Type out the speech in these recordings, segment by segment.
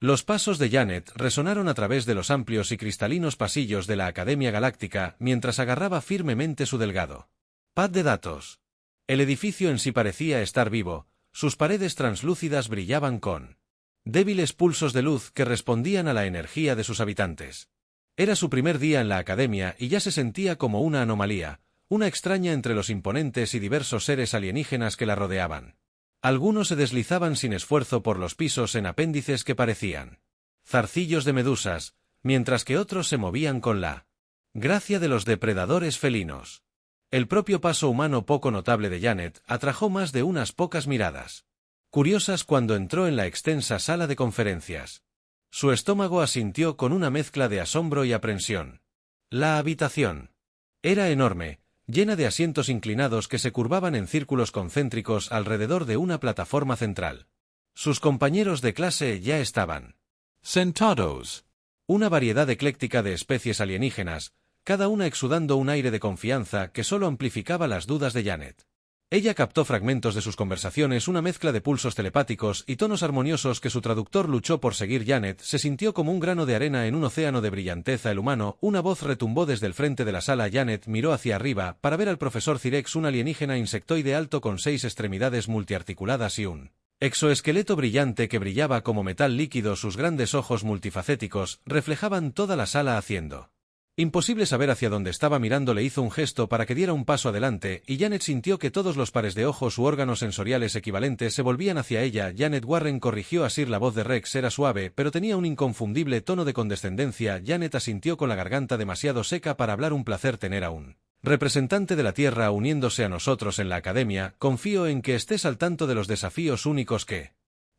Los pasos de Janet resonaron a través de los amplios y cristalinos pasillos de la Academia Galáctica mientras agarraba firmemente su delgado pad de datos. El edificio en sí parecía estar vivo, sus paredes translúcidas brillaban con débiles pulsos de luz que respondían a la energía de sus habitantes. Era su primer día en la Academia y ya se sentía como una anomalía, una extraña entre los imponentes y diversos seres alienígenas que la rodeaban. Algunos se deslizaban sin esfuerzo por los pisos en apéndices que parecían zarcillos de medusas, mientras que otros se movían con la gracia de los depredadores felinos. El propio paso humano poco notable de Janet atrajo más de unas pocas miradas curiosas cuando entró en la extensa sala de conferencias. Su estómago asintió con una mezcla de asombro y aprensión. La habitación era enorme, llena de asientos inclinados que se curvaban en círculos concéntricos alrededor de una plataforma central. Sus compañeros de clase ya estaban sentados. Una variedad ecléctica de especies alienígenas, cada una exudando un aire de confianza que solo amplificaba las dudas de Janet. Ella captó fragmentos de sus conversaciones, una mezcla de pulsos telepáticos y tonos armoniosos que su traductor luchó por seguir. Janet se sintió como un grano de arena en un océano de brillanteza. El humano, una voz retumbó desde el frente de la sala. Janet miró hacia arriba para ver al profesor Cirex, un alienígena insectoide alto con 6 extremidades multiarticuladas y un exoesqueleto brillante que brillaba como metal líquido. Sus grandes ojos multifacéticos reflejaban toda la sala haciendo imposible saber hacia dónde estaba mirando. Le hizo un gesto para que diera un paso adelante, y Janet sintió que todos los pares de ojos u órganos sensoriales equivalentes se volvían hacia ella. Janet Warren corrigió a Sir. La voz de Rex era suave, pero tenía un inconfundible tono de condescendencia. Janet asintió con la garganta demasiado seca para hablar. Un placer tener a un representante de la Tierra uniéndose a nosotros en la Academia. Confío en que estés al tanto de los desafíos únicos que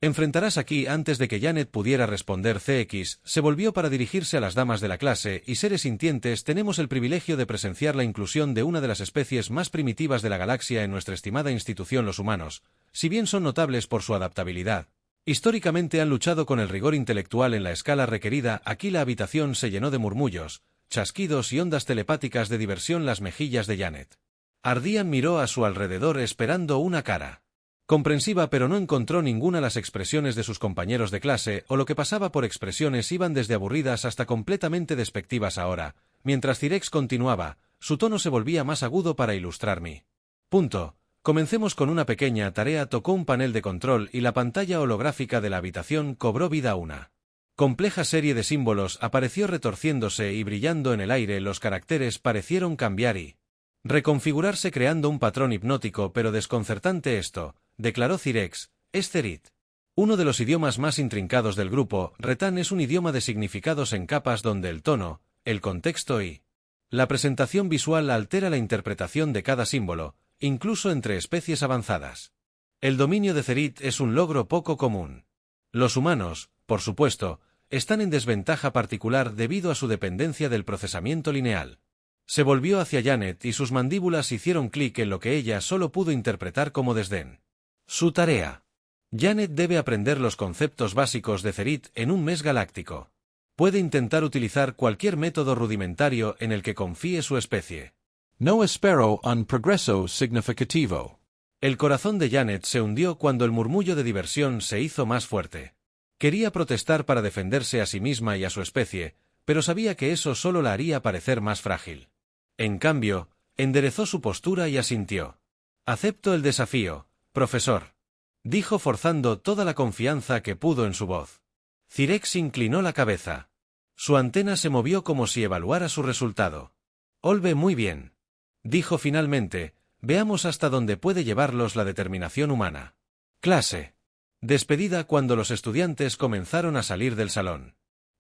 enfrentarás aquí. Antes de que Janet pudiera responder, CX se volvió para dirigirse a las damas de la clase y seres sintientes. Tenemos el privilegio de presenciar la inclusión de una de las especies más primitivas de la galaxia en nuestra estimada institución. Los humanos, si bien son notables por su adaptabilidad, históricamente han luchado con el rigor intelectual en la escala requerida. Aquí la habitación se llenó de murmullos, chasquidos y ondas telepáticas de diversión. Las mejillas de Janet ardían. Miró a su alrededor esperando una cara comprensiva, pero no encontró ninguna. Las expresiones de sus compañeros de clase, o lo que pasaba por expresiones, iban desde aburridas hasta completamente despectivas. Ahora, mientras Cirex continuaba, su tono se volvía más agudo. Para ilustrar mi punto, comencemos con una pequeña tarea. Tocó un panel de control y la pantalla holográfica de la habitación cobró vida. Una compleja serie de símbolos apareció retorciéndose y brillando en el aire. Los caracteres parecieron cambiar y reconfigurarse, creando un patrón hipnótico pero desconcertante. Esto, declaró Cirex, es Zerit, uno de los idiomas más intrincados del grupo. Retan es un idioma de significados en capas donde el tono, el contexto y la presentación visual altera la interpretación de cada símbolo, incluso entre especies avanzadas. El dominio de Zerit es un logro poco común. Los humanos, por supuesto, están en desventaja particular debido a su dependencia del procesamiento lineal. Se volvió hacia Janet y sus mandíbulas hicieron clic en lo que ella solo pudo interpretar como desdén. Su tarea. Janet debe aprender los conceptos básicos de Zerit en un mes galáctico. Puede intentar utilizar cualquier método rudimentario en el que confíe su especie. No espero un progreso significativo. El corazón de Janet se hundió cuando el murmullo de diversión se hizo más fuerte. Quería protestar para defenderse a sí misma y a su especie, pero sabía que eso solo la haría parecer más frágil. En cambio, enderezó su postura y asintió. Acepto el desafío, profesor, dijo forzando toda la confianza que pudo en su voz. Cirex inclinó la cabeza. Su antena se movió como si evaluara su resultado. Olve, muy bien, dijo finalmente. Veamos hasta dónde puede llevarlos la determinación humana. Clase. Despedida. Cuando los estudiantes comenzaron a salir del salón,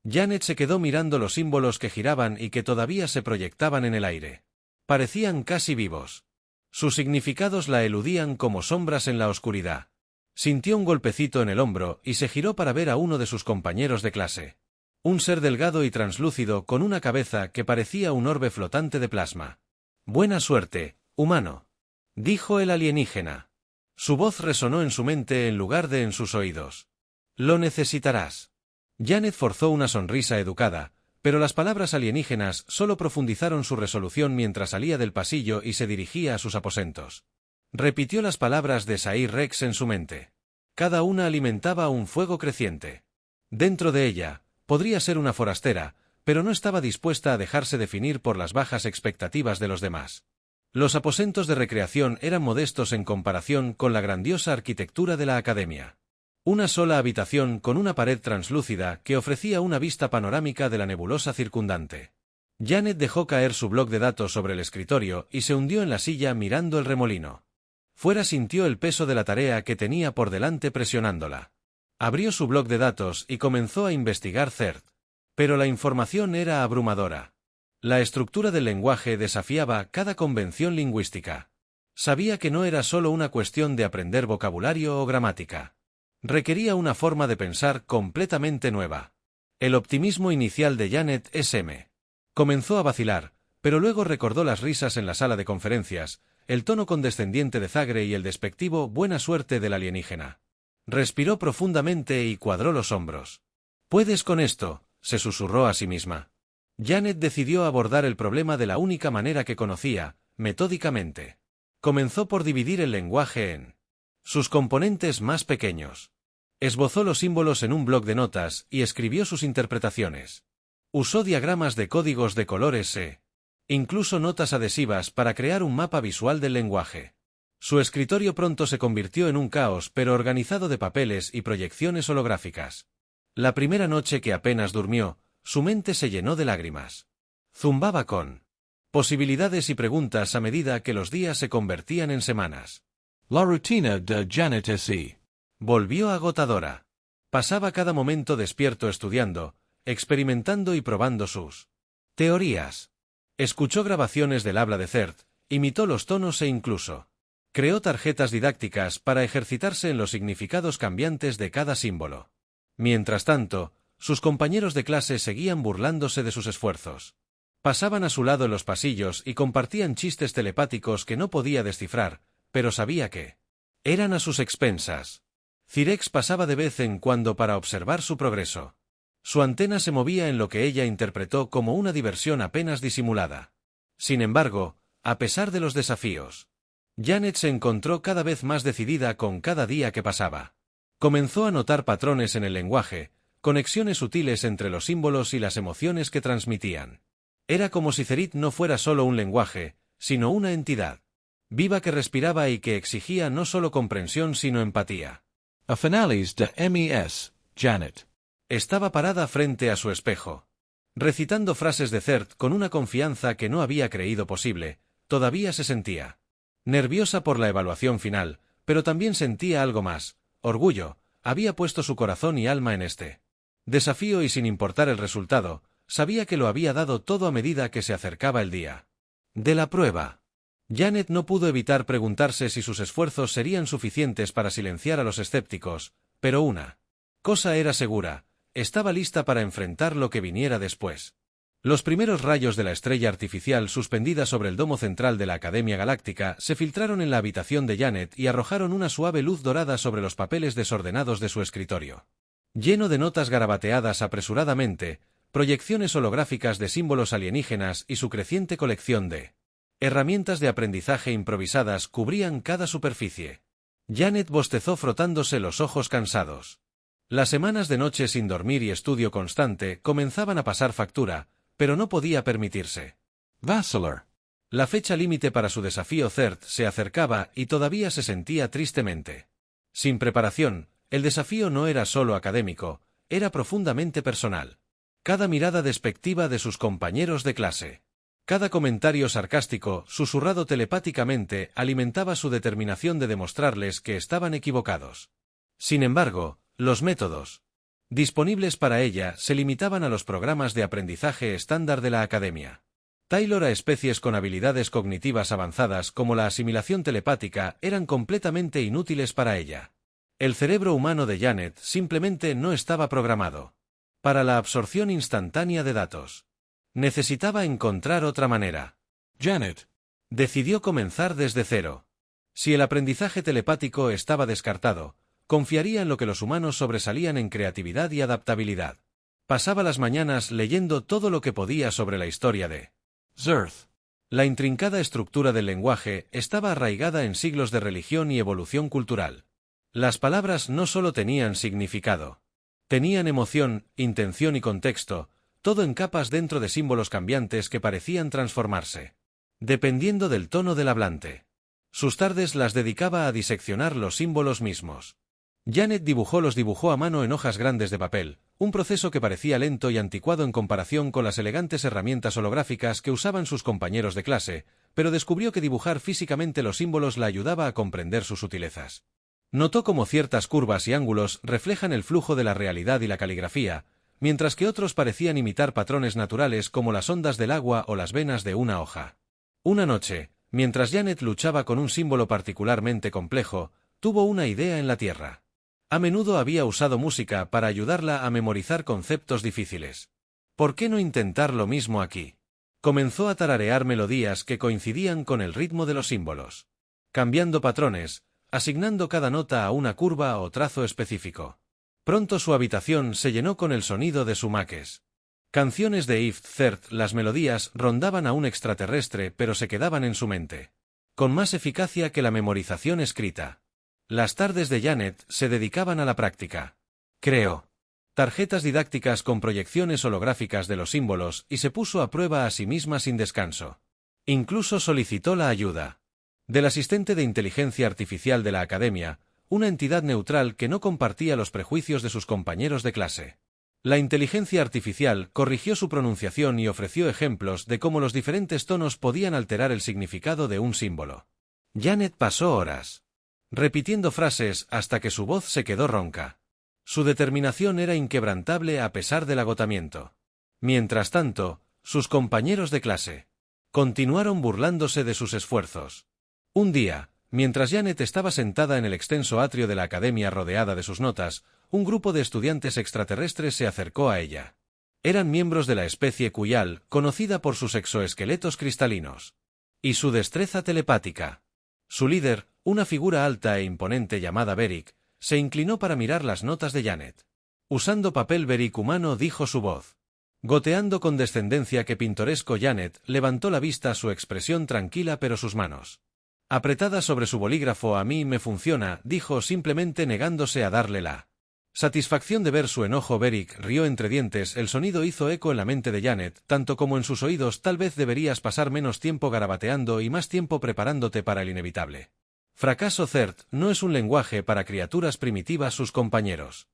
Janet se quedó mirando los símbolos que giraban y que todavía se proyectaban en el aire. Parecían casi vivos. Sus significados la eludían como sombras en la oscuridad. Sintió un golpecito en el hombro y se giró para ver a uno de sus compañeros de clase. Un ser delgado y translúcido con una cabeza que parecía un orbe flotante de plasma. Buena suerte, humano, dijo el alienígena. Su voz resonó en su mente en lugar de en sus oídos. Lo necesitarás. Janet forzó una sonrisa educada, pero las palabras alienígenas solo profundizaron su resolución mientras salía del pasillo y se dirigía a sus aposentos. Repitió las palabras de Sir Rex en su mente. Cada una alimentaba un fuego creciente. Dentro de ella, podría ser una forastera, pero no estaba dispuesta a dejarse definir por las bajas expectativas de los demás. Los aposentos de recreación eran modestos en comparación con la grandiosa arquitectura de la academia. Una sola habitación con una pared translúcida que ofrecía una vista panorámica de la nebulosa circundante. Janet dejó caer su bloc de datos sobre el escritorio y se hundió en la silla mirando el remolino. Fuera sintió el peso de la tarea que tenía por delante presionándola. Abrió su bloc de datos y comenzó a investigar CERT. Pero la información era abrumadora. La estructura del lenguaje desafiaba cada convención lingüística. Sabía que no era solo una cuestión de aprender vocabulario o gramática. Requería una forma de pensar completamente nueva. El optimismo inicial de Janet S.M. comenzó a vacilar, pero luego recordó las risas en la sala de conferencias, el tono condescendiente de Zagre y el despectivo buena suerte del alienígena. Respiró profundamente y cuadró los hombros. «Puedes con esto», se susurró a sí misma. Janet decidió abordar el problema de la única manera que conocía, metódicamente. Comenzó por dividir el lenguaje en sus componentes más pequeños. Esbozó los símbolos en un bloc de notas y escribió sus interpretaciones. Usó diagramas de códigos de colores incluso notas adhesivas para crear un mapa visual del lenguaje. Su escritorio pronto se convirtió en un caos pero organizado de papeles y proyecciones holográficas. La primera noche que apenas durmió, su mente se llenó de lágrimas. Zumbaba con posibilidades y preguntas a medida que los días se convertían en semanas. La rutina de Janet S.E. volvió agotadora. Pasaba cada momento despierto estudiando, experimentando y probando sus teorías. Escuchó grabaciones del habla de CERT, imitó los tonos e incluso creó tarjetas didácticas para ejercitarse en los significados cambiantes de cada símbolo. Mientras tanto, sus compañeros de clase seguían burlándose de sus esfuerzos. Pasaban a su lado en los pasillos y compartían chistes telepáticos que no podía descifrar, pero sabía que eran a sus expensas. Cirex pasaba de vez en cuando para observar su progreso. Su antena se movía en lo que ella interpretó como una diversión apenas disimulada. Sin embargo, a pesar de los desafíos, Janet se encontró cada vez más decidida con cada día que pasaba. Comenzó a notar patrones en el lenguaje, conexiones sutiles entre los símbolos y las emociones que transmitían. Era como si CERT no fuera solo un lenguaje, sino una entidad viva que respiraba y que exigía no solo comprensión sino empatía. A finales de MES, Janet estaba parada frente a su espejo, recitando frases de CERT con una confianza que no había creído posible. Todavía se sentía nerviosa por la evaluación final, pero también sentía algo más, orgullo. Había puesto su corazón y alma en este desafío y sin importar el resultado, sabía que lo había dado todo a medida que se acercaba el día de la prueba. Janet no pudo evitar preguntarse si sus esfuerzos serían suficientes para silenciar a los escépticos, pero una cosa era segura, estaba lista para enfrentar lo que viniera después. Los primeros rayos de la estrella artificial suspendida sobre el domo central de la Academia Galáctica se filtraron en la habitación de Janet y arrojaron una suave luz dorada sobre los papeles desordenados de su escritorio. Lleno de notas garabateadas apresuradamente, proyecciones holográficas de símbolos alienígenas y su creciente colección de herramientas de aprendizaje improvisadas cubrían cada superficie. Janet bostezó frotándose los ojos cansados. Las semanas de noche sin dormir y estudio constante comenzaban a pasar factura, pero no podía permitirse vacilar. La fecha límite para su desafío CERT se acercaba y todavía se sentía tristemente sin preparación. El desafío no era solo académico, era profundamente personal. Cada mirada despectiva de sus compañeros de clase, cada comentario sarcástico, susurrado telepáticamente, alimentaba su determinación de demostrarles que estaban equivocados. Sin embargo, los métodos disponibles para ella se limitaban a los programas de aprendizaje estándar de la academia. Taylor a especies con habilidades cognitivas avanzadas como la asimilación telepática eran completamente inútiles para ella. El cerebro humano de Janet simplemente no estaba programado para la absorción instantánea de datos. Necesitaba encontrar otra manera. Janet decidió comenzar desde cero. Si el aprendizaje telepático estaba descartado, confiaría en lo que los humanos sobresalían en creatividad y adaptabilidad. Pasaba las mañanas leyendo todo lo que podía sobre la historia de Zerth. La intrincada estructura del lenguaje estaba arraigada en siglos de religión y evolución cultural. Las palabras no solo tenían significado Tenían emoción, intención y contexto, todo en capas dentro de símbolos cambiantes que parecían transformarse, dependiendo del tono del hablante. Sus tardes las dedicaba a diseccionar los símbolos mismos. Janet los dibujó a mano en hojas grandes de papel, un proceso que parecía lento y anticuado en comparación con las elegantes herramientas holográficas que usaban sus compañeros de clase, pero descubrió que dibujar físicamente los símbolos la ayudaba a comprender sus sutilezas. Notó cómo ciertas curvas y ángulos reflejan el flujo de la realidad y la caligrafía, mientras que otros parecían imitar patrones naturales como las ondas del agua o las venas de una hoja. Una noche, mientras Janet luchaba con un símbolo particularmente complejo, tuvo una idea en la tierra. A menudo había usado música para ayudarla a memorizar conceptos difíciles. ¿Por qué no intentar lo mismo aquí? Comenzó a tararear melodías que coincidían con el ritmo de los símbolos, cambiando patrones, asignando cada nota a una curva o trazo específico. Pronto su habitación se llenó con el sonido de sumaques. Canciones de If Third, las melodías rondaban a un extraterrestre pero se quedaban en su mente, con más eficacia que la memorización escrita. Las tardes de Janet se dedicaban a la práctica. Creó tarjetas didácticas con proyecciones holográficas de los símbolos y se puso a prueba a sí misma sin descanso. Incluso solicitó la ayuda del asistente de inteligencia artificial de la academia, una entidad neutral que no compartía los prejuicios de sus compañeros de clase. La inteligencia artificial corrigió su pronunciación y ofreció ejemplos de cómo los diferentes tonos podían alterar el significado de un símbolo. Janet pasó horas repitiendo frases hasta que su voz se quedó ronca. Su determinación era inquebrantable a pesar del agotamiento. Mientras tanto, sus compañeros de clase continuaron burlándose de sus esfuerzos. Un día, mientras Janet estaba sentada en el extenso atrio de la academia rodeada de sus notas, un grupo de estudiantes extraterrestres se acercó a ella. Eran miembros de la especie Kuyal, conocida por sus exoesqueletos cristalinos y su destreza telepática. Su líder, una figura alta e imponente llamada Beric, se inclinó para mirar las notas de Janet. Usando papel Beric humano dijo su voz. Goteando con descendencia que pintoresco Janet levantó la vista a su expresión tranquila pero sus manos apretadas sobre su bolígrafo. A mí me funciona, dijo simplemente negándose a darle la satisfacción de ver su enojo. Beric rió entre dientes. El sonido hizo eco en la mente de Janet, tanto como en sus oídos. Tal vez deberías pasar menos tiempo garabateando y más tiempo preparándote para el inevitable fracaso. Third no es un lenguaje para criaturas primitivas. Sus compañeros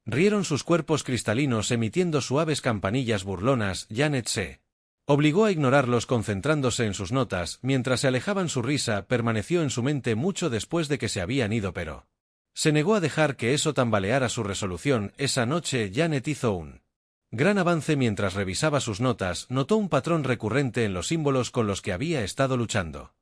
rieron sus cuerpos cristalinos emitiendo suaves campanillas burlonas. Janet se obligó a ignorarlos concentrándose en sus notas. Mientras se alejaban, su risa permaneció en su mente mucho después de que se habían ido, pero se negó a dejar que eso tambaleara su resolución. Esa noche Janet hizo un gran avance. Mientras revisaba sus notas, notó un patrón recurrente en los símbolos con los que había estado luchando.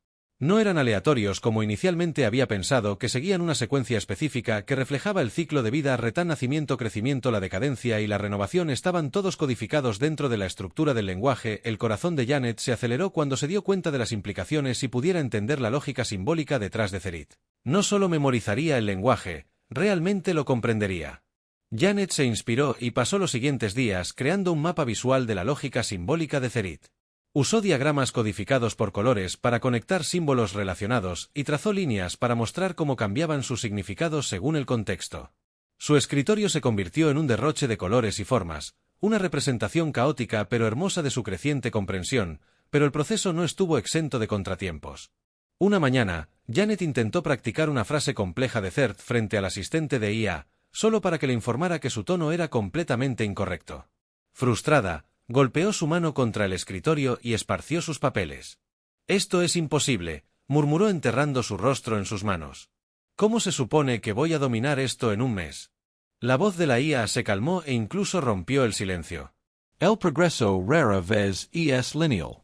No eran aleatorios como inicialmente había pensado, que seguían una secuencia específica que reflejaba el ciclo de vida. Nacimiento, crecimiento, la decadencia y la renovación estaban todos codificados dentro de la estructura del lenguaje. El corazón de Janet se aceleró cuando se dio cuenta de las implicaciones y pudiera entender la lógica simbólica detrás de Zerit. No solo memorizaría el lenguaje, realmente lo comprendería. Janet se inspiró y pasó los siguientes días creando un mapa visual de la lógica simbólica de Zerit. Usó diagramas codificados por colores para conectar símbolos relacionados y trazó líneas para mostrar cómo cambiaban sus significados según el contexto. Su escritorio se convirtió en un derroche de colores y formas, una representación caótica pero hermosa de su creciente comprensión, pero el proceso no estuvo exento de contratiempos. Una mañana, Janet intentó practicar una frase compleja de Third frente al asistente de IA, solo para que le informara que su tono era completamente incorrecto. Frustrada, golpeó su mano contra el escritorio y esparció sus papeles. «Esto es imposible», murmuró enterrando su rostro en sus manos. «¿Cómo se supone que voy a dominar esto en un mes?». La voz de la IA se calmó e incluso rompió el silencio. El progreso rara vez es lineal.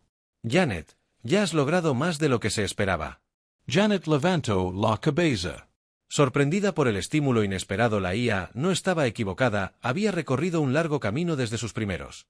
«Janet, ya has logrado más de lo que se esperaba». Janet levantó la cabeza. Sorprendida por el estímulo inesperado, la IA no estaba equivocada, había recorrido un largo camino desde sus primeros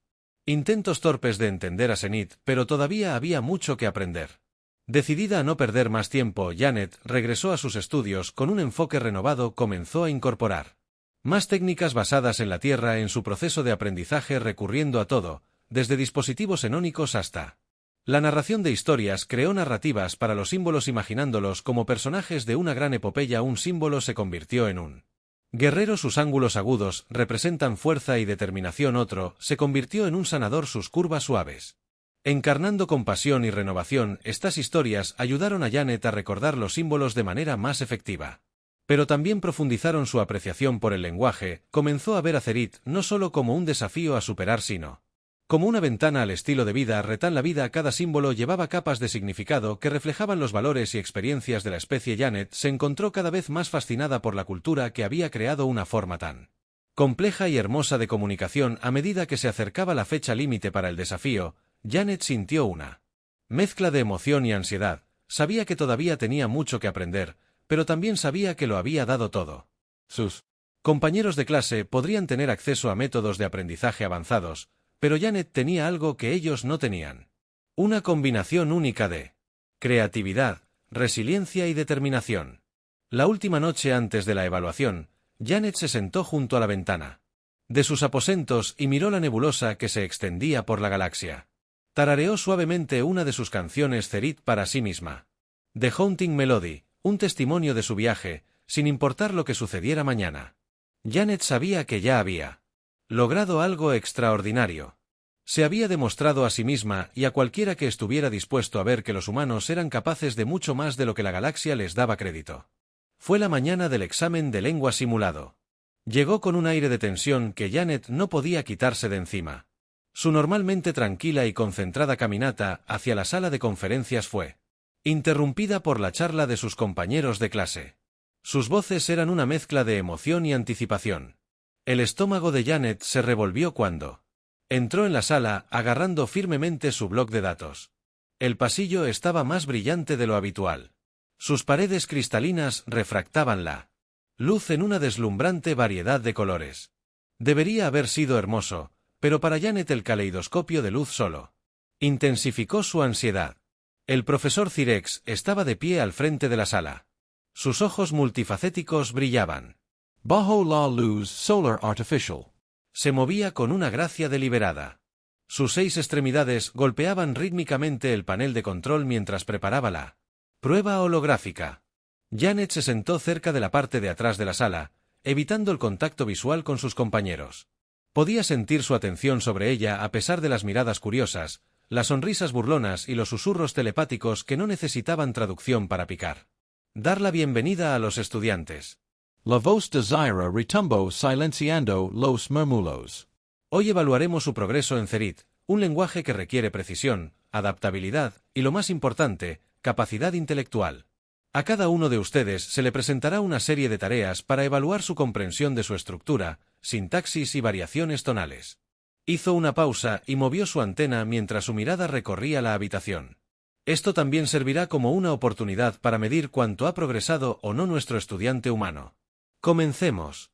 intentos torpes de entender a Zenith, pero todavía había mucho que aprender. Decidida a no perder más tiempo, Janet regresó a sus estudios. Con un enfoque renovado comenzó a incorporar más técnicas basadas en la Tierra en su proceso de aprendizaje, recurriendo a todo, desde dispositivos enónicos hasta la narración de historias. Creó narrativas para los símbolos imaginándolos como personajes de una gran epopeya. Un símbolo se convirtió en un Guerrero sus ángulos agudos representan fuerza y determinación. Otro se convirtió en un sanador sus curvas suaves. Encarnando compasión y renovación, estas historias ayudaron a Janet a recordar los símbolos de manera más efectiva. Pero también profundizaron su apreciación por el lenguaje. Comenzó a ver a Zerit no solo como un desafío a superar, sino como una ventana al estilo de vida. Retan la vida. Cada símbolo llevaba capas de significado que reflejaban los valores y experiencias de la especie. Janet se encontró cada vez más fascinada por la cultura que había creado una forma tan compleja y hermosa de comunicación. A medida que se acercaba la fecha límite para el desafío, Janet sintió una mezcla de emoción y ansiedad. Sabía que todavía tenía mucho que aprender, pero también sabía que lo había dado todo. Sus compañeros de clase podrían tener acceso a métodos de aprendizaje avanzados, pero Janet tenía algo que ellos no tenían. Una combinación única de creatividad, resiliencia y determinación. La última noche antes de la evaluación, Janet se sentó junto a la ventana de sus aposentos y miró la nebulosa que se extendía por la galaxia. Tarareó suavemente una de sus canciones Zerit para sí misma. The Haunting Melody, un testimonio de su viaje, sin importar lo que sucediera mañana. Janet sabía que ya había logrado algo extraordinario. Se había demostrado a sí misma y a cualquiera que estuviera dispuesto a ver que los humanos eran capaces de mucho más de lo que la galaxia les daba crédito. Fue la mañana del examen de lengua simulado. Llegó con un aire de tensión que Janet no podía quitarse de encima. Su normalmente tranquila y concentrada caminata hacia la sala de conferencias fue interrumpida por la charla de sus compañeros de clase. Sus voces eran una mezcla de emoción y anticipación. El estómago de Janet se revolvió cuando entró en la sala agarrando firmemente su bloc de datos. El pasillo estaba más brillante de lo habitual. Sus paredes cristalinas refractaban la luz en una deslumbrante variedad de colores. Debería haber sido hermoso, pero para Janet el caleidoscopio de luz solo intensificó su ansiedad. El profesor Cirex estaba de pie al frente de la sala. Sus ojos multifacéticos brillaban. Bajo la luz solar artificial. Se movía con una gracia deliberada. Sus 6 extremidades golpeaban rítmicamente el panel de control mientras preparaba la prueba holográfica. Janet se sentó cerca de la parte de atrás de la sala, evitando el contacto visual con sus compañeros. Podía sentir su atención sobre ella a pesar de las miradas curiosas, las sonrisas burlonas y los susurros telepáticos que no necesitaban traducción para picar. Dar la bienvenida a los estudiantes. La voz de Zyra retumbó silenciando los murmullos. Hoy evaluaremos su progreso en Zerit, un lenguaje que requiere precisión, adaptabilidad y, lo más importante, capacidad intelectual. A cada uno de ustedes se le presentará una serie de tareas para evaluar su comprensión de su estructura, sintaxis y variaciones tonales. Hizo una pausa y movió su antena mientras su mirada recorría la habitación. Esto también servirá como una oportunidad para medir cuánto ha progresado o no nuestro estudiante humano. Comencemos.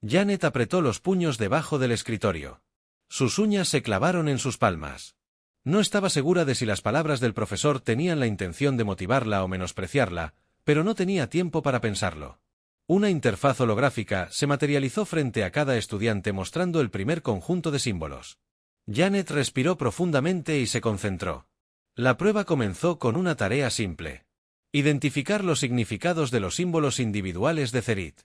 Janet apretó los puños debajo del escritorio. Sus uñas se clavaron en sus palmas. No estaba segura de si las palabras del profesor tenían la intención de motivarla o menospreciarla, pero no tenía tiempo para pensarlo. Una interfaz holográfica se materializó frente a cada estudiante mostrando el primer conjunto de símbolos. Janet respiró profundamente y se concentró. La prueba comenzó con una tarea simple. Identificar los significados de los símbolos individuales de Zerit.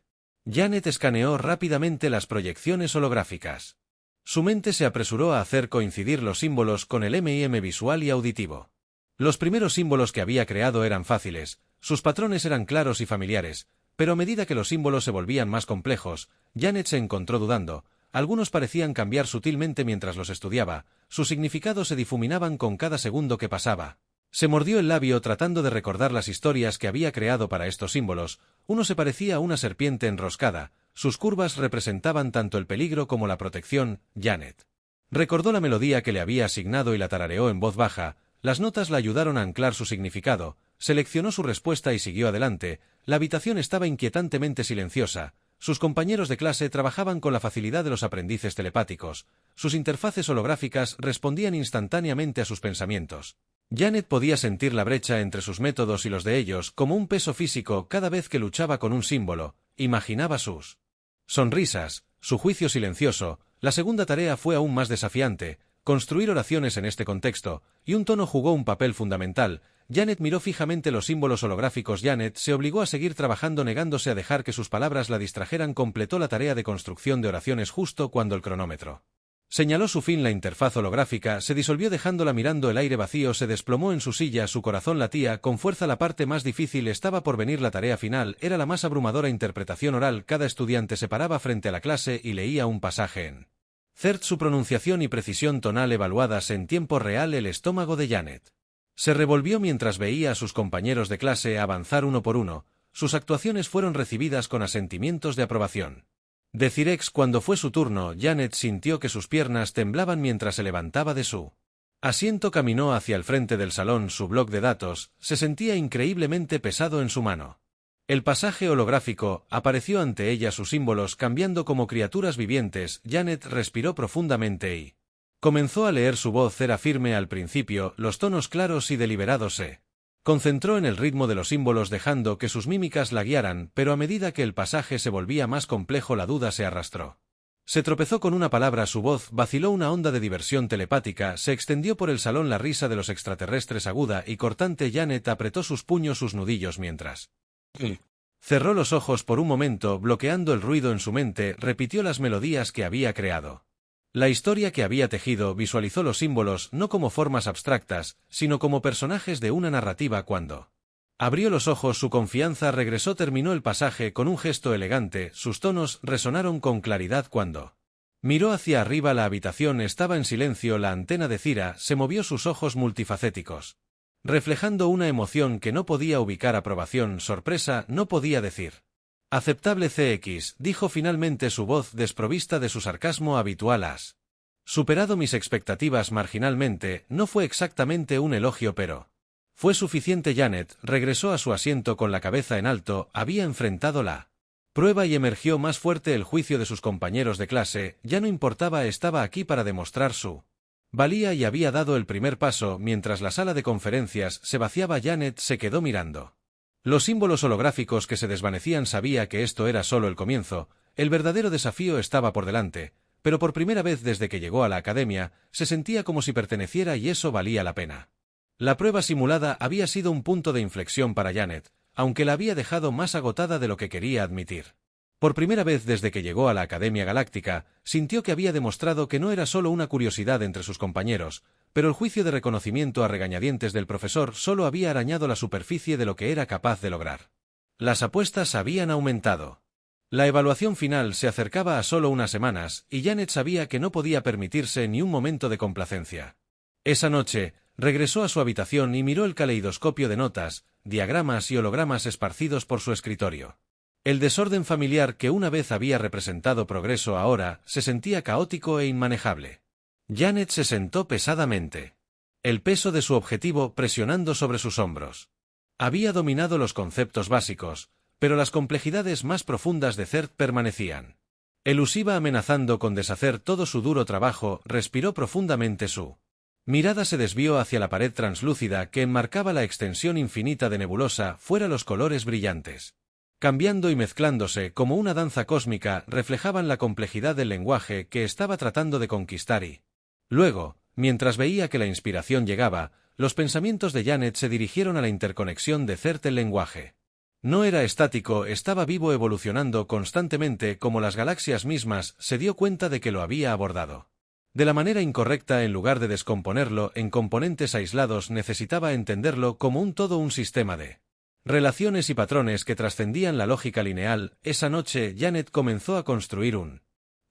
Janet escaneó rápidamente las proyecciones holográficas. Su mente se apresuró a hacer coincidir los símbolos con el MIM visual y auditivo. Los primeros símbolos que había creado eran fáciles, sus patrones eran claros y familiares, pero a medida que los símbolos se volvían más complejos, Janet se encontró dudando. Algunos parecían cambiar sutilmente mientras los estudiaba, sus significados se difuminaban con cada segundo que pasaba. Se mordió el labio tratando de recordar las historias que había creado para estos símbolos. Uno se parecía a una serpiente enroscada, sus curvas representaban tanto el peligro como la protección. Janet recordó la melodía que le había asignado y la tarareó en voz baja. Las notas la ayudaron a anclar su significado, seleccionó su respuesta y siguió adelante. La habitación estaba inquietantemente silenciosa. Sus compañeros de clase trabajaban con la facilidad de los aprendices telepáticos. Sus interfaces holográficas respondían instantáneamente a sus pensamientos. Janet podía sentir la brecha entre sus métodos y los de ellos como un peso físico cada vez que luchaba con un símbolo. Imaginaba sus sonrisas, su juicio silencioso. La segunda tarea fue aún más desafiante. construir oraciones en este contexto, y un tono jugó un papel fundamental. Janet miró fijamente los símbolos holográficos. Janet se obligó a seguir trabajando negándose a dejar que sus palabras la distrajeran. Completó la tarea de construcción de oraciones justo cuando el cronómetro señaló su fin. La interfaz holográfica se disolvió dejándola mirando el aire vacío. Se desplomó en su silla, su corazón latía con fuerza. La parte más difícil estaba por venir. La tarea final era la más abrumadora: interpretación oral. Cada estudiante se paraba frente a la clase y leía un pasaje en Zert. Su pronunciación y precisión tonal evaluadas en tiempo real. El estómago de Janet se revolvió mientras veía a sus compañeros de clase avanzar uno por uno. Sus actuaciones fueron recibidas con asentimientos de aprobación. De Cirex. Cuando fue su turno, Janet sintió que sus piernas temblaban mientras se levantaba de su asiento. Caminó hacia el frente del salón. Su bloc de datos se sentía increíblemente pesado en su mano. El pasaje holográfico apareció ante ella, sus símbolos cambiando como criaturas vivientes. Janet respiró profundamente y comenzó a leer. Su voz era firme al principio, los tonos claros y deliberados. Se concentró en el ritmo de los símbolos dejando que sus mímicas la guiaran, pero a medida que el pasaje se volvía más complejo la duda se arrastró. Se tropezó con una palabra, su voz vaciló. Una onda de diversión telepática se extendió por el salón, la risa de los extraterrestres aguda y cortante. Janet apretó sus puños, sus nudillos, mientras cerró los ojos por un momento, bloqueando el ruido en su mente. Repitió las melodías que había creado, la historia que había tejido. Visualizó los símbolos no como formas abstractas, sino como personajes de una narrativa. Cuando abrió los ojos, su confianza regresó. Terminó el pasaje con un gesto elegante, sus tonos resonaron con claridad. Cuando miró hacia arriba, la habitación estaba en silencio. La antena de Cira se movió, sus ojos multifacéticos reflejando una emoción que no podía ubicar. Aprobación, sorpresa, no podía decir. Aceptable. CX, dijo finalmente, su voz desprovista de su sarcasmo habitual. Has superado mis expectativas marginalmente. No fue exactamente un elogio, pero fue suficiente. Janet regresó a su asiento con la cabeza en alto. Había enfrentado la prueba y emergió más fuerte. El juicio de sus compañeros de clase ya no importaba. Estaba aquí para demostrar su valía y había dado el primer paso. Mientras la sala de conferencias se vaciaba, Janet se quedó mirando los símbolos holográficos que se desvanecían. Sabía que esto era solo el comienzo. El verdadero desafío estaba por delante, pero por primera vez desde que llegó a la academia, se sentía como si perteneciera y eso valía la pena. La prueba simulada había sido un punto de inflexión para Janet, aunque la había dejado más agotada de lo que quería admitir. Por primera vez desde que llegó a la Academia Galáctica, sintió que había demostrado que no era solo una curiosidad entre sus compañeros, pero el juicio de reconocimiento a regañadientes del profesor solo había arañado la superficie de lo que era capaz de lograr. Las apuestas habían aumentado. La evaluación final se acercaba a solo unas semanas, y Janet sabía que no podía permitirse ni un momento de complacencia. Esa noche, regresó a su habitación y miró el caleidoscopio de notas, diagramas y hologramas esparcidos por su escritorio. El desorden familiar que una vez había representado progreso ahora se sentía caótico e inmanejable. Janet se sentó pesadamente. El peso de su objetivo presionando sobre sus hombros. Había dominado los conceptos básicos, pero las complejidades más profundas de Zert permanecían. Elusiva, amenazando con deshacer todo su duro trabajo. Respiró profundamente. Su mirada se desvió hacia la pared translúcida que enmarcaba la extensión infinita de nebulosa. Fuera, los colores brillantes, cambiando y mezclándose como una danza cósmica, reflejaban la complejidad del lenguaje que estaba tratando de conquistar. Y luego, mientras veía que la inspiración llegaba, los pensamientos de Janet se dirigieron a la interconexión de Zert. El lenguaje no era estático, estaba vivo, evolucionando constantemente como las galaxias mismas. Se dio cuenta de que lo había abordado de la manera incorrecta. En lugar de descomponerlo en componentes aislados, necesitaba entenderlo como un todo, un sistema de relaciones y patrones que trascendían la lógica lineal. Esa noche, Janet comenzó a construir un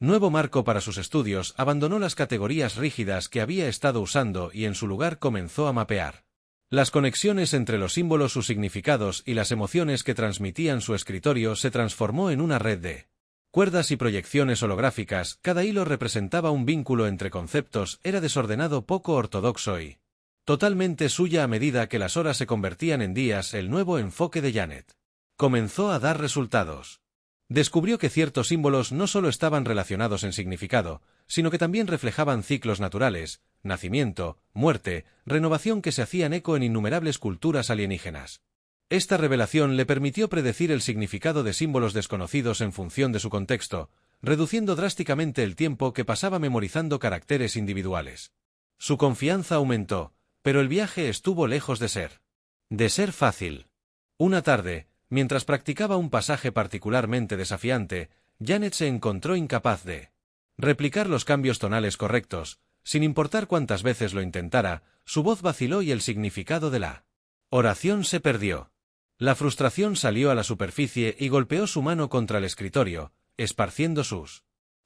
nuevo marco para sus estudios. Abandonó las categorías rígidas que había estado usando y en su lugar comenzó a mapear las conexiones entre los símbolos, sus significados y las emociones que transmitían. Su escritorio se transformó en una red de cuerdas y proyecciones holográficas. Cada hilo representaba un vínculo entre conceptos. Era desordenado, poco ortodoxo y totalmente suya. A medida que las horas se convertían en días, el nuevo enfoque de Janet comenzó a dar resultados. Descubrió que ciertos símbolos no solo estaban relacionados en significado, sino que también reflejaban ciclos naturales, nacimiento, muerte, renovación que se hacían eco en innumerables culturas alienígenas. Esta revelación le permitió predecir el significado de símbolos desconocidos en función de su contexto, reduciendo drásticamente el tiempo que pasaba memorizando caracteres individuales. Su confianza aumentó, pero el viaje estuvo lejos de ser fácil. Una tarde, mientras practicaba un pasaje particularmente desafiante, Janet se encontró incapaz de replicar los cambios tonales correctos. Sin importar cuántas veces lo intentara, su voz vaciló y el significado de la oración se perdió. La frustración salió a la superficie y golpeó su mano contra el escritorio, esparciendo sus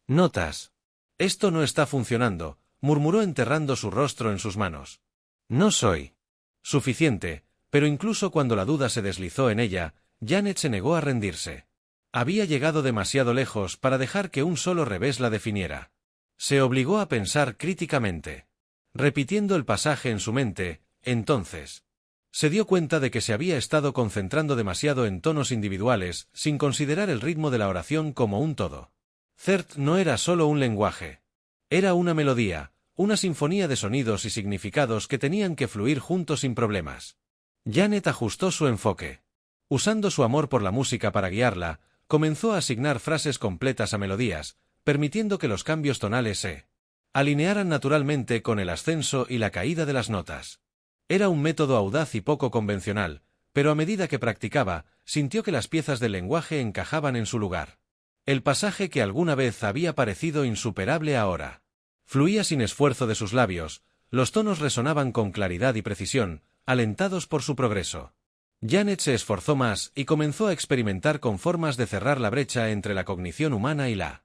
notas. «Esto no está funcionando», murmuró enterrando su rostro en sus manos. «No soy suficiente», pero incluso cuando la duda se deslizó en ella, Janet se negó a rendirse. Había llegado demasiado lejos para dejar que un solo revés la definiera. Se obligó a pensar críticamente. Repitiendo el pasaje en su mente, entonces se dio cuenta de que se había estado concentrando demasiado en tonos individuales, sin considerar el ritmo de la oración como un todo. Cert no era solo un lenguaje. Era una melodía, una sinfonía de sonidos y significados que tenían que fluir juntos sin problemas. Janet ajustó su enfoque. Usando su amor por la música para guiarla, comenzó a asignar frases completas a melodías, permitiendo que los cambios tonales se alinearan naturalmente con el ascenso y la caída de las notas. Era un método audaz y poco convencional, pero a medida que practicaba, sintió que las piezas del lenguaje encajaban en su lugar. El pasaje que alguna vez había parecido insuperable ahora fluía sin esfuerzo de sus labios, los tonos resonaban con claridad y precisión, alentados por su progreso. Janet se esforzó más y comenzó a experimentar con formas de cerrar la brecha entre la cognición humana y la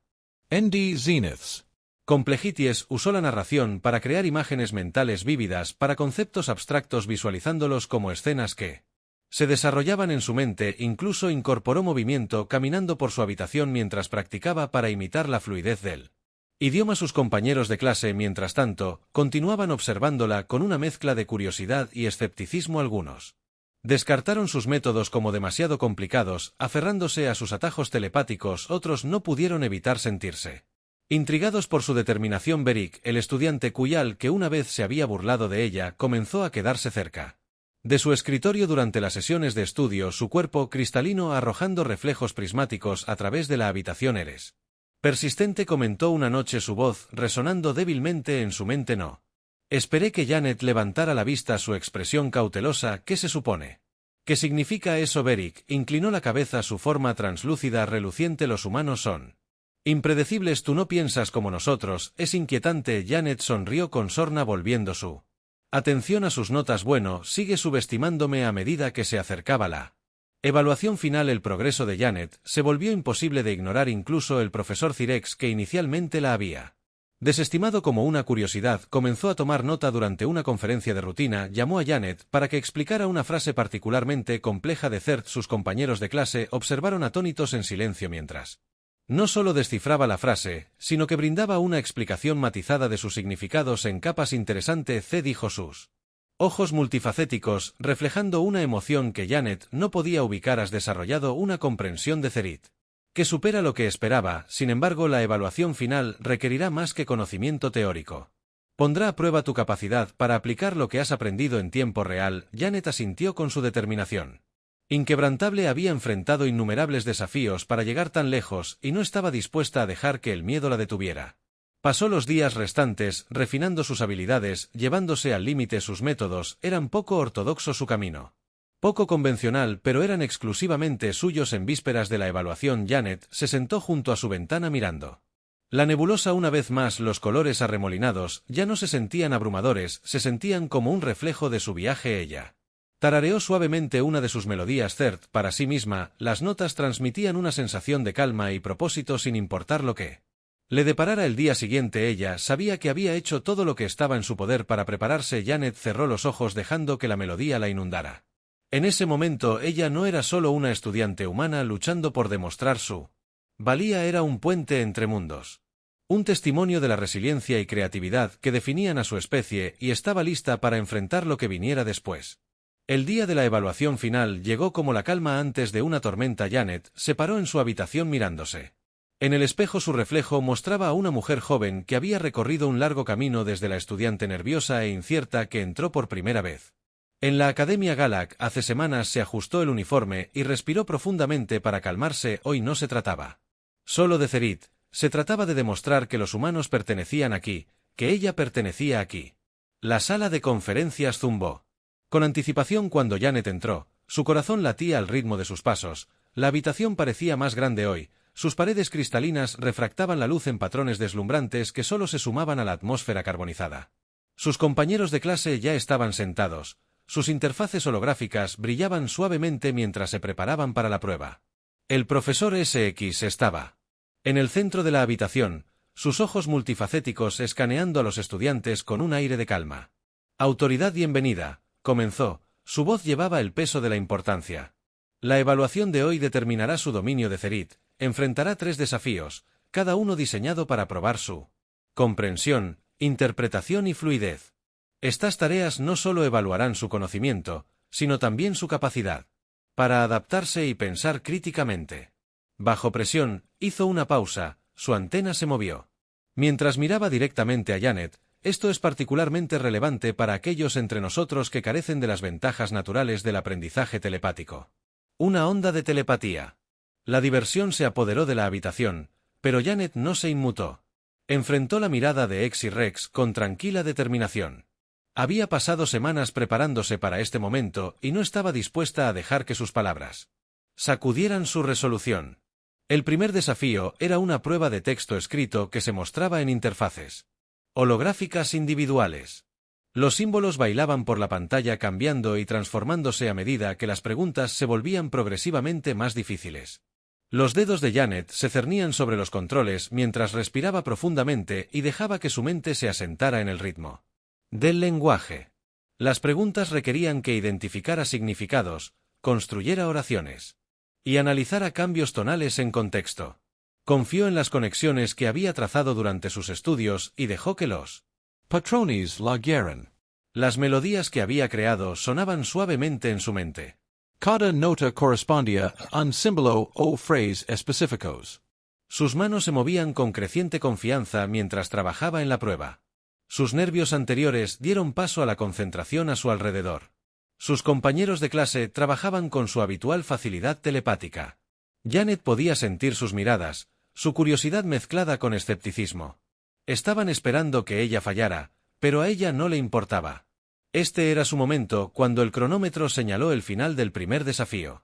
ND Zeniths. Complejities usó la narración para crear imágenes mentales vívidas para conceptos abstractos, visualizándolos como escenas que se desarrollaban en su mente. Incluso incorporó movimiento caminando por su habitación mientras practicaba para imitar la fluidez del idioma. Sus compañeros de clase, mientras tanto, continuaban observándola con una mezcla de curiosidad y escepticismo. Algunos descartaron sus métodos como demasiado complicados, aferrándose a sus atajos telepáticos. Otros no pudieron evitar sentirse intrigados por su determinación. Beric, el estudiante cuyal que una vez se había burlado de ella, comenzó a quedarse cerca de su escritorio durante las sesiones de estudio, su cuerpo cristalino arrojando reflejos prismáticos a través de la habitación. «Eres persistente», comentó una noche, su voz resonando débilmente en su mente. «No esperé que Janet levantara la vista». Su expresión cautelosa. «¿Qué se supone qué significa eso?» Beric inclinó la cabeza, su forma translúcida reluciente. «Los humanos son impredecibles. Tú no piensas como nosotros». «Es inquietante». Janet sonrió con sorna, volviendo su atención a sus notas. «Bueno, sigue subestimándome». A medida que se acercaba la evaluación final, el progreso de Janet se volvió imposible de ignorar. Incluso el profesor Cirex, que inicialmente la había desestimado como una curiosidad, comenzó a tomar nota. Durante una conferencia de rutina, llamó a Janet para que explicara una frase particularmente compleja de Cert. Sus compañeros de clase observaron atónitos en silencio mientras no solo descifraba la frase, sino que brindaba una explicación matizada de sus significados en capas. «Interesante», dijo, sus ojos multifacéticos reflejando una emoción que Janet no podía ubicar. «Has desarrollado una comprensión de Cerit que supera lo que esperaba». Sin embargo, la evaluación final requerirá más que conocimiento teórico. Pondrá a prueba tu capacidad para aplicar lo que has aprendido en tiempo real. Janet asintió con su determinación inquebrantable. Había enfrentado innumerables desafíos para llegar tan lejos y no estaba dispuesta a dejar que el miedo la detuviera. Pasó los días restantes refinando sus habilidades, llevándose al límite sus métodos. Eran poco ortodoxo su camino, poco convencional, pero eran exclusivamente suyos. En vísperas de la evaluación, Janet se sentó junto a su ventana mirando la nebulosa. Una vez más, los colores arremolinados ya no se sentían abrumadores, se sentían como un reflejo de su viaje. Ella tarareó suavemente una de sus melodías Cert para sí misma. Las notas transmitían una sensación de calma y propósito sin importar lo que le deparara el día siguiente. Ella sabía que había hecho todo lo que estaba en su poder para prepararse. Janet cerró los ojos dejando que la melodía la inundara. En ese momento ella no era solo una estudiante humana luchando por demostrar su valía, era un puente entre mundos. Un testimonio de la resiliencia y creatividad que definían a su especie, y estaba lista para enfrentar lo que viniera después. El día de la evaluación final llegó como la calma antes de una tormenta. Janet se paró en su habitación mirándose en el espejo. Su reflejo mostraba a una mujer joven que había recorrido un largo camino desde la estudiante nerviosa e incierta que entró por primera vez en la Academia Galac hace semanas. Se ajustó el uniforme y respiró profundamente para calmarse. Hoy no se trataba solo de Cerit, se trataba de demostrar que los humanos pertenecían aquí, que ella pertenecía aquí. La sala de conferencias zumbó. Con anticipación cuando Janet entró, su corazón latía al ritmo de sus pasos. La habitación parecía más grande hoy, sus paredes cristalinas refractaban la luz en patrones deslumbrantes que solo se sumaban a la atmósfera carbonizada. Sus compañeros de clase ya estaban sentados, sus interfaces holográficas brillaban suavemente mientras se preparaban para la prueba. El profesor SX estaba en el centro de la habitación, sus ojos multifacéticos escaneando a los estudiantes con un aire de calma. Autoridad bienvenida, comenzó, su voz llevaba el peso de la importancia. La evaluación de hoy determinará su dominio de Cerit, enfrentará 3 desafíos, cada uno diseñado para probar su comprensión, interpretación y fluidez. Estas tareas no solo evaluarán su conocimiento, sino también su capacidad para adaptarse y pensar críticamente. Bajo presión, hizo una pausa, su antena se movió. Mientras miraba directamente a Janet, esto es particularmente relevante para aquellos entre nosotros que carecen de las ventajas naturales del aprendizaje telepático. Una onda de telepatía. La diversión se apoderó de la habitación, pero Janet no se inmutó. Enfrentó la mirada de X y Rex con tranquila determinación. Había pasado semanas preparándose para este momento y no estaba dispuesta a dejar que sus palabras sacudieran su resolución. El primer desafío era una prueba de texto escrito que se mostraba en interfaces holográficas individuales. Los símbolos bailaban por la pantalla cambiando y transformándose a medida que las preguntas se volvían progresivamente más difíciles. Los dedos de Janet se cernían sobre los controles mientras respiraba profundamente y dejaba que su mente se asentara en el ritmo del lenguaje. Las preguntas requerían que identificara significados, construyera oraciones y analizara cambios tonales en contexto. Confió en las conexiones que había trazado durante sus estudios y dejó que los patrones la guiaran. Las melodías que había creado sonaban suavemente en su mente. Cada nota correspondía a un símbolo o phrase específicos. Sus manos se movían con creciente confianza mientras trabajaba en la prueba. Sus nervios anteriores dieron paso a la concentración a su alrededor. Sus compañeros de clase trabajaban con su habitual facilidad telepática. Janet podía sentir sus miradas, su curiosidad mezclada con escepticismo. Estaban esperando que ella fallara, pero a ella no le importaba. Este era su momento cuando el cronómetro señaló el final del primer desafío.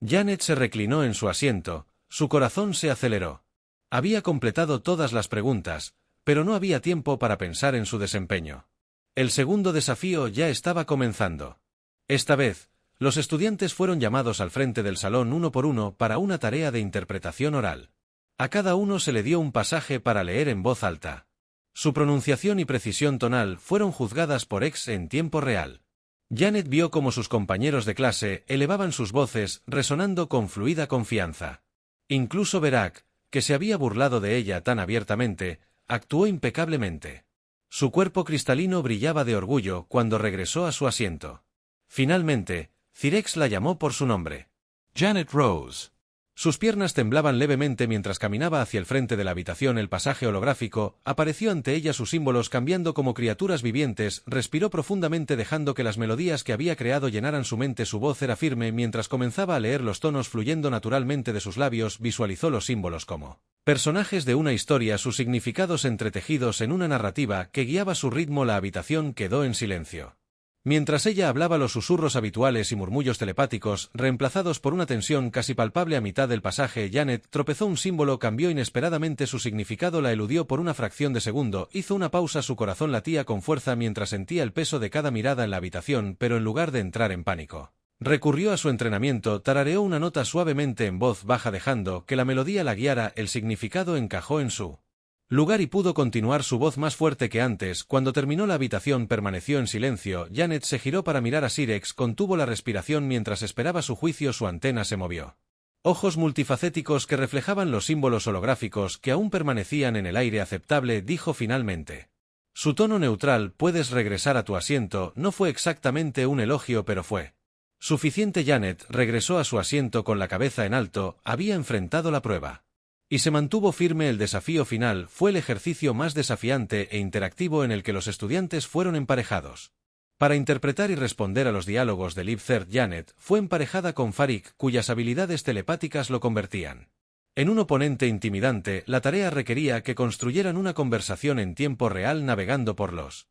Janet se reclinó en su asiento, su corazón se aceleró. Había completado todas las preguntas, pero no había tiempo para pensar en su desempeño. El segundo desafío ya estaba comenzando. Esta vez, los estudiantes fueron llamados al frente del salón uno por uno para una tarea de interpretación oral. A cada uno se le dio un pasaje para leer en voz alta. Su pronunciación y precisión tonal fueron juzgadas por X en tiempo real. Janet vio cómo sus compañeros de clase elevaban sus voces resonando con fluida confianza. Incluso Verac, que se había burlado de ella tan abiertamente, actuó impecablemente. Su cuerpo cristalino brillaba de orgullo cuando regresó a su asiento. Finalmente, Cirex la llamó por su nombre. Janet Rose. Sus piernas temblaban levemente mientras caminaba hacia el frente de la habitación. El pasaje holográfico apareció ante ella, sus símbolos cambiando como criaturas vivientes. Respiró profundamente dejando que las melodías que había creado llenaran su mente. Su voz era firme mientras comenzaba a leer, los tonos fluyendo naturalmente de sus labios. Visualizó los símbolos como personajes de una historia, sus significados entretejidos en una narrativa que guiaba su ritmo. La habitación quedó en silencio. Mientras ella hablaba, los susurros habituales y murmullos telepáticos, reemplazados por una tensión casi palpable a mitad del pasaje. Janet tropezó, un símbolo cambió inesperadamente su significado, la eludió por una fracción de segundo, hizo una pausa, su corazón latía con fuerza mientras sentía el peso de cada mirada en la habitación, pero en lugar de entrar en pánico, recurrió a su entrenamiento, tarareó una nota suavemente en voz baja dejando que la melodía la guiara. El significado encajó en su lugar y pudo continuar, su voz más fuerte que antes. Cuando terminó, la habitación permaneció en silencio. Janet se giró para mirar a Cirex, contuvo la respiración mientras esperaba su juicio. Su antena se movió. Ojos multifacéticos que reflejaban los símbolos holográficos que aún permanecían en el aire. Aceptable, dijo finalmente. Su tono neutral, puedes regresar a tu asiento, no fue exactamente un elogio, pero fue suficiente. Janet regresó a su asiento con la cabeza en alto, había enfrentado la prueba y se mantuvo firme. El desafío final fue el ejercicio más desafiante e interactivo en el que los estudiantes fueron emparejados. Para interpretar y responder a los diálogos de Liv Third, Janet fue emparejada con Farik, cuyas habilidades telepáticas lo convertían en un oponente intimidante. La tarea requería que construyeran una conversación en tiempo real navegando por los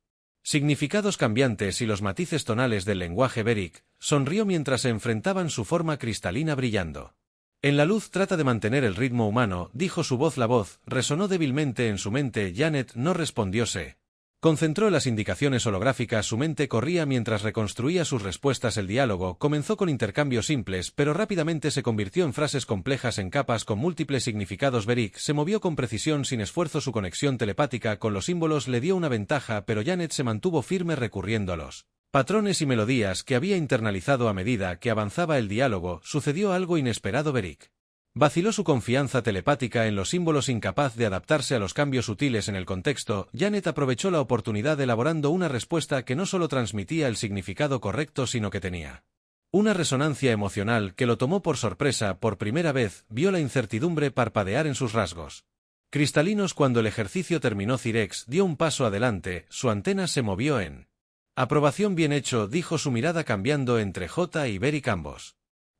Significados cambiantes y los matices tonales del lenguaje Beric, sonrió mientras se enfrentaban su forma cristalina brillando. En la luz trata de mantener el ritmo humano, dijo su voz. La voz resonó débilmente en su mente. Janet no respondió. Se concentró en las indicaciones holográficas. Su mente corría mientras reconstruía sus respuestas. El diálogo comenzó con intercambios simples, pero rápidamente se convirtió en frases complejas en capas con múltiples significados. Beric se movió con precisión sin esfuerzo. Su conexión telepática con los símbolos le dio una ventaja, pero Janet se mantuvo firme recurriendo a los patrones y melodías que había internalizado. A medida que avanzaba el diálogo, sucedió algo inesperado. Beric vaciló su confianza telepática en los símbolos. Incapaz de adaptarse a los cambios sutiles en el contexto, Janet aprovechó la oportunidad elaborando una respuesta que no solo transmitía el significado correcto sino que tenía una resonancia emocional que lo tomó por sorpresa. Por primera vez, vio la incertidumbre parpadear en sus rasgos cristalinos. Cuando el ejercicio terminó, Cirex dio un paso adelante, su antena se movió en aprobación. Bien hecho, dijo, su mirada cambiando entre J y Beric. Ambos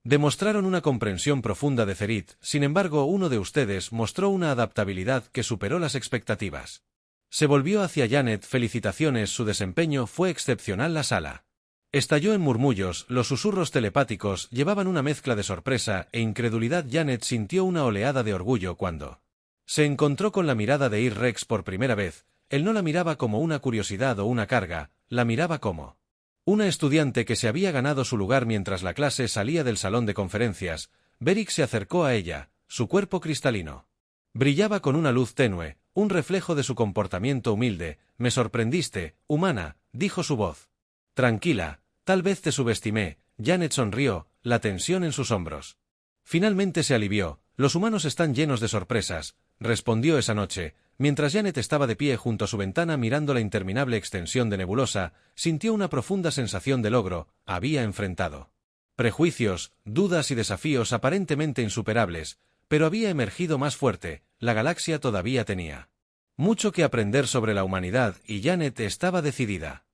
demostraron una comprensión profunda de Cerit. Sin embargo, uno de ustedes mostró una adaptabilidad que superó las expectativas. Se volvió hacia Janet. Felicitaciones, su desempeño fue excepcional. La sala estalló en murmullos. Los susurros telepáticos llevaban una mezcla de sorpresa e incredulidad. Janet sintió una oleada de orgullo cuando se encontró con la mirada de Ir-Rex por primera vez. Él no la miraba como una curiosidad o una carga, la miraba como una estudiante que se había ganado su lugar. Mientras la clase salía del salón de conferencias, Beric se acercó a ella. Su cuerpo cristalino brillaba con una luz tenue, un reflejo de su comportamiento humilde. Me sorprendiste, humana, dijo su voz tranquila. Tal vez te subestimé. Janet sonrió, la tensión en sus hombros finalmente se alivió. Los humanos están llenos de sorpresas, respondió esa noche. Mientras Janet estaba de pie junto a su ventana mirando la interminable extensión de nebulosa, sintió una profunda sensación de logro. Había enfrentado prejuicios, dudas y desafíos aparentemente insuperables, pero había emergido más fuerte. La galaxia todavía tenía mucho que aprender sobre la humanidad y Janet estaba decidida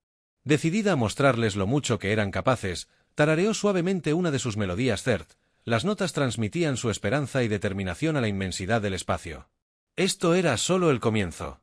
a mostrarles lo mucho que eran capaces. Tarareó suavemente una de sus melodías Zert. Las notas transmitían su esperanza y determinación a la inmensidad del espacio. Esto era solo el comienzo.